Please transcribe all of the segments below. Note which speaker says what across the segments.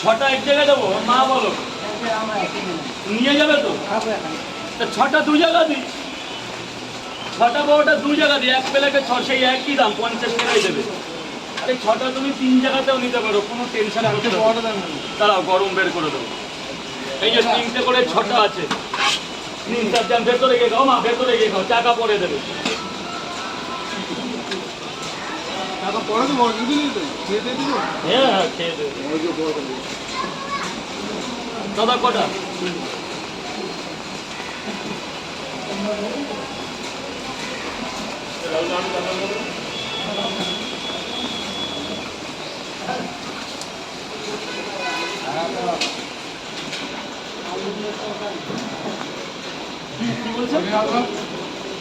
Speaker 1: ছটা এক জায়গায় দেবো, মা বলো নিয়ে যাবে তো? ছটা দু জায়গা দিই, ছটা বড়টা দু জায়গা দিই, এক প্লেটে সেই একই দাম 50 টাকাই দেবে। আরে ছটা তুমি 3 জায়গাতেও নিতে পারো, কোনো টেনশন করতে হবে না। দাঁড়াও গরম বের করে দেবো। এই যে 3টে করে ছটা আছে, নিন চারজন ভেতরে গিয়ে খাও, মা ভেতরে গিয়ে খাও, টাকা পরে দেবে। হ্যাঁ হ্যাঁ খেয়ে দেবে। দাদা কটা?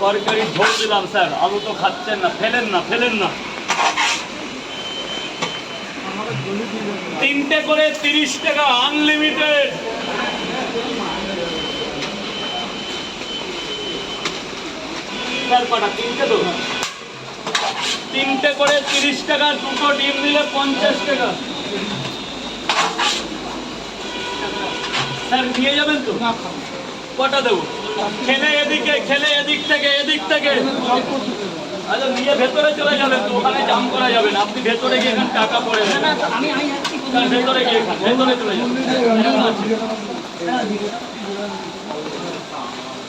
Speaker 1: তরকারি ঝোল দিলাম স্যার, আলু তো খাচ্ছেন না, ফেলেন না ফেলেন না। 3টে করে 30 টাকা আনলিমিটেড। স্যার কটা? 3টে তো, 3টে করে 30 টাকা, দুটো ডিম দিলে 50 টাকা। স্যার নিয়ে যাবেন তো? কটা দেবো? খেলে এদিকে, খেলে এদিক থেকে, এদিক থেকে। আচ্ছা নিয়ে ভেতরে চলে যাবেন তো, ওখানে জাম করা যাবে না, আপনি ভেতরে গিয়ে এখানে টাকা পড়ে দেবেন। ভেতরে গিয়ে খান, ভেতরে চলে যাবেন,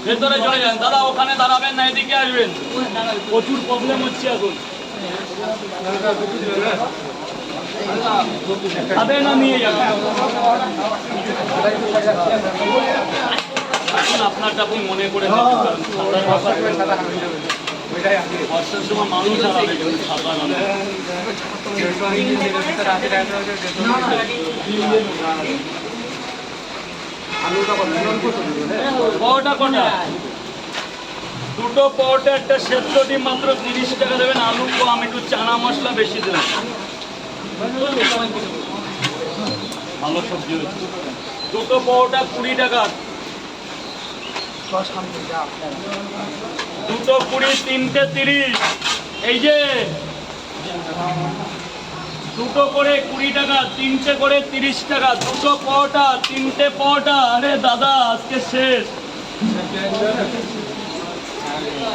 Speaker 1: ভেতরে চলে যান। দাদা ওখানে দাঁড়াবেন না, এদিকে আসবেন, প্রচুর প্রবলেম হচ্ছে এখন। খাবে না নিয়ে যাবেন, আপনারটা আপনি মনে করে বর্ষার সময় মানুষ হারাবে যদি ছাতা না। কটা কটা? দুটো পরোটা, একটা সেদ্ধ ডিম, মাত্র 30 টাকা দেবেন। আলু কম, একটু চানা মশলা বেশি দেবেন, ভালো সবজি হয়েছে। দুটো পরোটা 20 টাকা, দুটো 20, 3টে 30। এই যে দুটো করে 20 টাকা, 3টে করে 30 টাকা, দুটো পরোটা, 3টে পরোটা। আরে দাদা আজকে শেষ।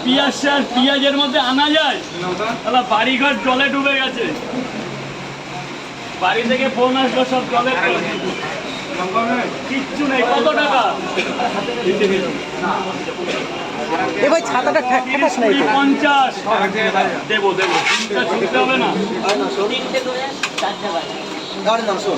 Speaker 1: পেঁয়াজ স্যার, পেঁয়াজের মধ্যে আনা যায়? দাদা বাড়িঘর জলে ডুবে গেছে, বাড়ি থেকে ফোন আসলো সব জলে, কিচ্ছু নেই। কত টাকা?
Speaker 2: ভাই ছাতাটা
Speaker 1: 50 দেবো দেবো, ছুটতে হবে না।
Speaker 2: 3টে করে 4 টাকা।